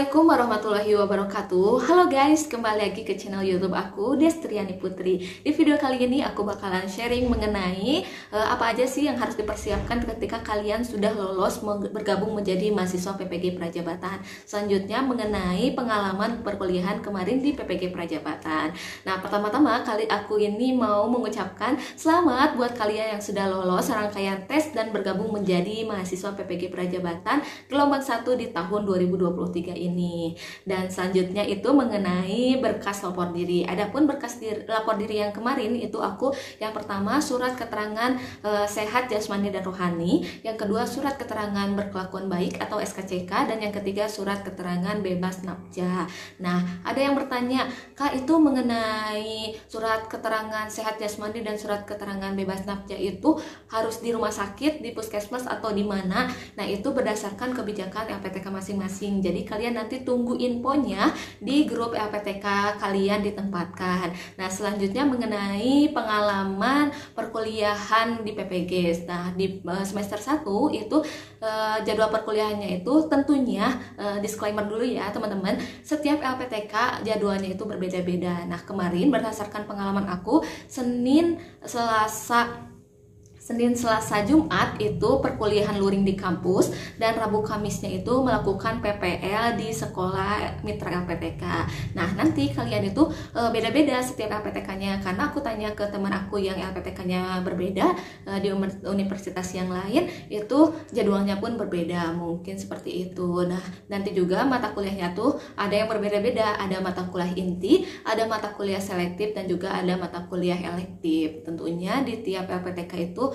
Assalamualaikum warahmatullahi wabarakatuh. Halo guys, kembali lagi ke channel YouTube aku, Destriani Putri. Di video kali ini aku bakalan sharing mengenai apa aja sih yang harus dipersiapkan ketika kalian sudah lolos bergabung menjadi mahasiswa PPG Prajabatan. Selanjutnya mengenai pengalaman perkuliahan kemarin di PPG Prajabatan. Nah, pertama-tama kali aku ini mau mengucapkan selamat buat kalian yang sudah lolos rangkaian tes dan bergabung menjadi mahasiswa PPG Prajabatan gelombang 1 di tahun 2023 ini. Dan selanjutnya itu mengenai berkas lapor diri. Adapun berkas lapor diri yang kemarin itu aku yang pertama surat keterangan sehat jasmani dan rohani, yang kedua surat keterangan berkelakuan baik atau SKCK, dan yang ketiga surat keterangan bebas nafkah. Nah, ada yang bertanya, Kak, itu mengenai surat keterangan sehat jasmani dan surat keterangan bebas nafkah itu harus di rumah sakit, di puskesmas atau di mana? Nah, itu berdasarkan kebijakan LPTK masing-masing. Jadi kalian nanti tunggu infonya di grup LPTK kalian ditempatkan. Nah, selanjutnya mengenai pengalaman perkuliahan di PPG. Nah, di semester 1 itu jadwal perkuliahannya itu tentunya disclaimer dulu ya teman-teman, setiap LPTK jadwalnya itu berbeda-beda. Nah, kemarin berdasarkan pengalaman aku, Senin, Selasa, Jumat itu perkuliahan luring di kampus, dan Rabu Kamisnya itu melakukan PPL di sekolah mitra LPTK. Nah, nanti kalian itu beda-beda setiap LPTK-nya, karena aku tanya ke teman aku yang LPTK-nya berbeda di universitas yang lain, itu jadwalnya pun berbeda, mungkin seperti itu. Nah, nanti juga mata kuliahnya tuh ada yang berbeda-beda, ada mata kuliah inti, ada mata kuliah selektif, dan juga ada mata kuliah elektif. Tentunya di tiap LPTK itu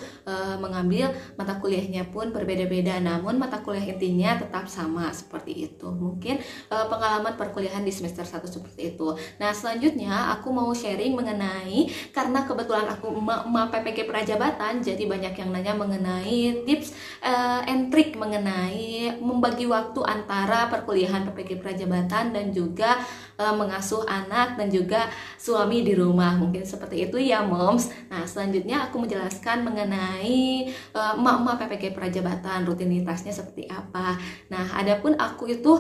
mengambil mata kuliahnya pun berbeda-beda, namun mata kuliah intinya tetap sama seperti itu. Mungkin pengalaman perkuliahan di semester 1 seperti itu. Nah, selanjutnya aku mau sharing mengenai, karena kebetulan aku emak-emak PPG Prajabatan, jadi banyak yang nanya mengenai tips and trik mengenai membagi waktu antara perkuliahan PPG Prajabatan dan juga mengasuh anak dan juga suami di rumah. Mungkin seperti itu ya moms. Nah, selanjutnya aku menjelaskan mengenai emak-emak PPG Prajabatan rutinitasnya seperti apa. Nah, adapun aku itu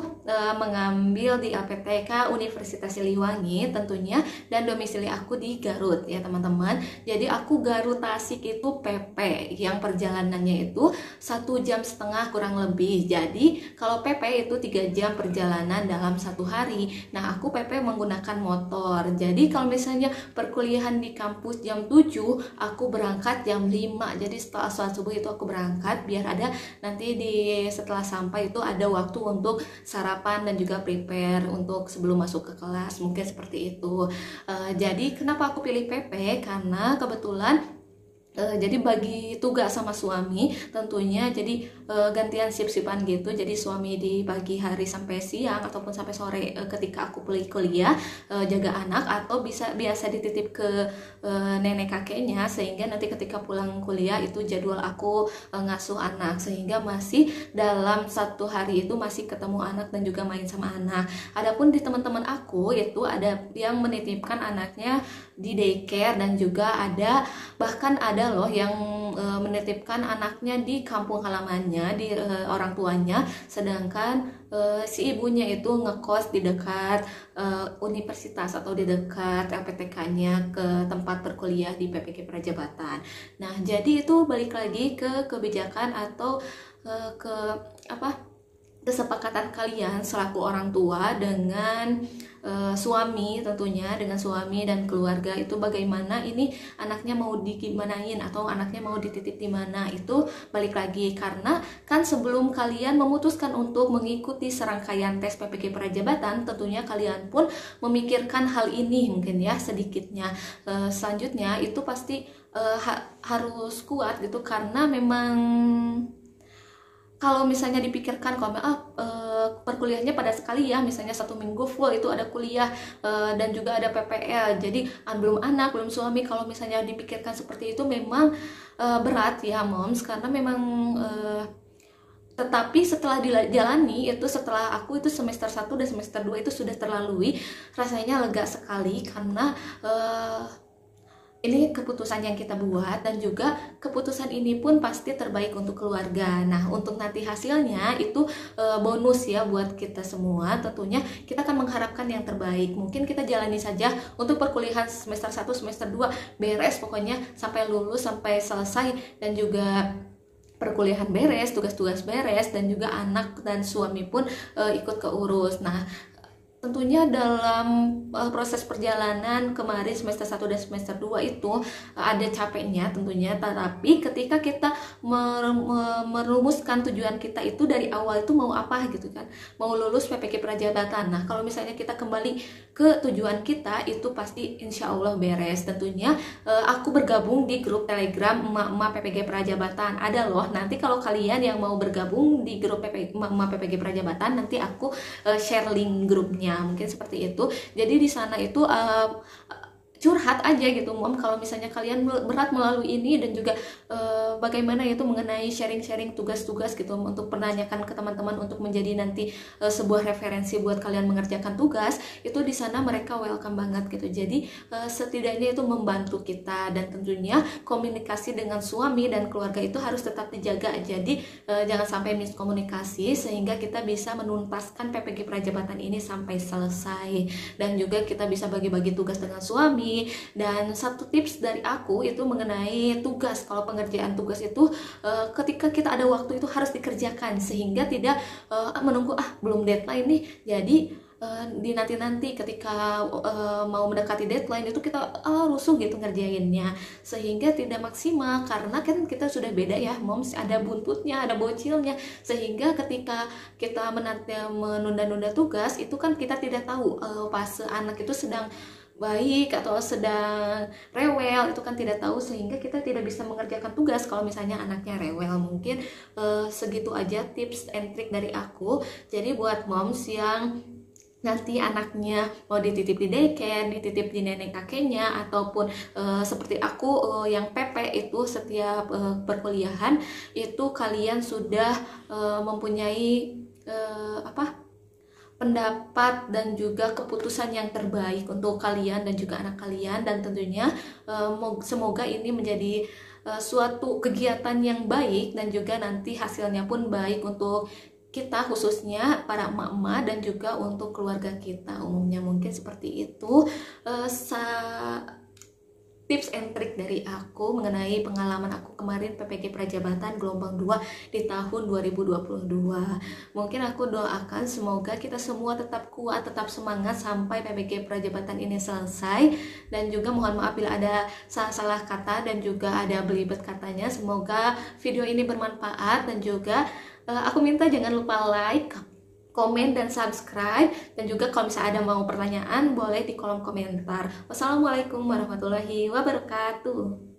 mengambil di LPTK Universitas Siliwangi tentunya, dan domisili aku di Garut ya teman-teman. Jadi aku Garut Tasik itu PP yang perjalanannya itu 1,5 jam kurang lebih. Jadi kalau PP itu 3 jam perjalanan dalam satu hari. Nah, aku PP menggunakan motor. Jadi kalau misalnya perkuliahan di kampus jam 7, aku berangkat jam 5. Jadi setelah sholat subuh itu aku berangkat, biar ada nanti setelah sampai itu ada waktu untuk sarapan dan juga prepare untuk sebelum masuk ke kelas. Mungkin seperti itu. Jadi kenapa aku pilih PP? Karena kebetulan jadi bagi tugas sama suami tentunya, jadi gantian sip-sipan gitu. Jadi suami di pagi hari sampai siang ataupun sampai sore ketika aku kuliah jaga anak, atau biasa dititip ke nenek kakeknya, sehingga nanti ketika pulang kuliah itu jadwal aku ngasuh anak, sehingga masih dalam satu hari itu masih ketemu anak dan juga main sama anak. Adapun di teman-teman aku itu ada yang menitipkan anaknya di daycare, dan juga bahkan ada loh yang menitipkan anaknya di kampung halamannya, di orang tuanya, sedangkan si ibunya itu ngekos di dekat universitas atau di dekat LPTK-nya ke tempat berkuliah di PPG Prajabatan. Nah, jadi itu balik lagi ke kebijakan atau kesepakatan kalian selaku orang tua dengan suami, tentunya dengan suami dan keluarga itu bagaimana ini anaknya mau digimanain atau anaknya mau dititip di mana. Itu balik lagi, karena kan sebelum kalian memutuskan untuk mengikuti serangkaian tes PPG Prajabatan, tentunya kalian pun memikirkan hal ini mungkin ya sedikitnya. Selanjutnya itu pasti harus kuat gitu, karena memang kalau misalnya dipikirkan kalau perkuliahannya pada sekali ya, misalnya 1 minggu full itu ada kuliah dan juga ada PPL, jadi belum anak belum suami, kalau misalnya dipikirkan seperti itu memang berat ya moms, karena memang tetapi setelah dijalani itu, setelah aku itu semester 1 dan semester 2 itu sudah terlalui, rasanya lega sekali, karena ini keputusan yang kita buat, dan juga keputusan ini pun pasti terbaik untuk keluarga. Nah, untuk nanti hasilnya itu bonus ya buat kita semua. Tentunya kita akan mengharapkan yang terbaik. Mungkin kita jalani saja untuk perkuliahan semester 1, semester 2 beres pokoknya sampai lulus, sampai selesai, dan juga perkuliahan beres, tugas-tugas beres, dan juga anak dan suami pun ikut keurus. Nah, tentunya dalam proses perjalanan kemarin semester 1 dan semester 2 itu ada capeknya tentunya, tapi ketika kita merumuskan tujuan kita itu dari awal itu mau apa gitu kan, mau lulus PPG Prajabatan. Nah, kalau misalnya kita kembali ke tujuan kita itu pasti insya Allah beres. Tentunya aku bergabung di grup Telegram emak-emak PPG Prajabatan, ada loh. Nanti kalau kalian yang mau bergabung di grup emak-emak PPG Prajabatan, nanti aku share link grupnya, mungkin seperti itu. Jadi di sana itu curhat aja gitu Mom, kalau misalnya kalian berat melalui ini, dan juga bagaimana itu mengenai sharing-sharing tugas-tugas gitu, untuk menanyakan ke teman-teman untuk menjadi nanti sebuah referensi buat kalian mengerjakan tugas itu. Di sana mereka welcome banget gitu. Jadi setidaknya itu membantu kita, dan tentunya komunikasi dengan suami dan keluarga itu harus tetap dijaga. Jadi jangan sampai miskomunikasi, sehingga kita bisa menuntaskan PPG Prajabatan ini sampai selesai, dan juga kita bisa bagi-bagi tugas dengan suami. Dan satu tips dari aku itu mengenai tugas, kalau pengerjaan tugas itu ketika kita ada waktu itu harus dikerjakan, sehingga tidak menunggu belum deadline nih, jadi di nanti ketika mau mendekati deadline itu kita rusuh gitu ngerjainnya, sehingga tidak maksimal. Karena kan kita sudah beda ya Moms, ada buntutnya, ada bocilnya, sehingga ketika kita menunda-nunda tugas itu kan kita tidak tahu fase anak itu sedang baik atau sedang rewel, itu kan tidak tahu, sehingga kita tidak bisa mengerjakan tugas kalau misalnya anaknya rewel. Mungkin segitu aja tips and trick dari aku. Jadi buat moms yang nanti anaknya mau dititip di daycare, dititip di nenek kakeknya, ataupun seperti aku yang PP itu setiap perkuliahan itu kalian sudah mempunyai pendapat dan juga keputusan yang terbaik untuk kalian dan juga anak kalian. Dan tentunya semoga ini menjadi suatu kegiatan yang baik, dan juga nanti hasilnya pun baik untuk kita, khususnya para emak-emak, dan juga untuk keluarga kita umumnya. Mungkin seperti itu tips and trick dari aku mengenai pengalaman aku kemarin PPG Prajabatan gelombang 2 di tahun 2022. Mungkin aku doakan semoga kita semua tetap kuat, tetap semangat sampai PPG Prajabatan ini selesai. Dan juga mohon maaf bila ada salah kata dan juga ada belibet katanya. Semoga video ini bermanfaat, dan juga aku minta jangan lupa like, komen, dan subscribe. Dan juga kalau misalnya ada mau pertanyaan boleh di kolom komentar. Wassalamualaikum warahmatullahi wabarakatuh.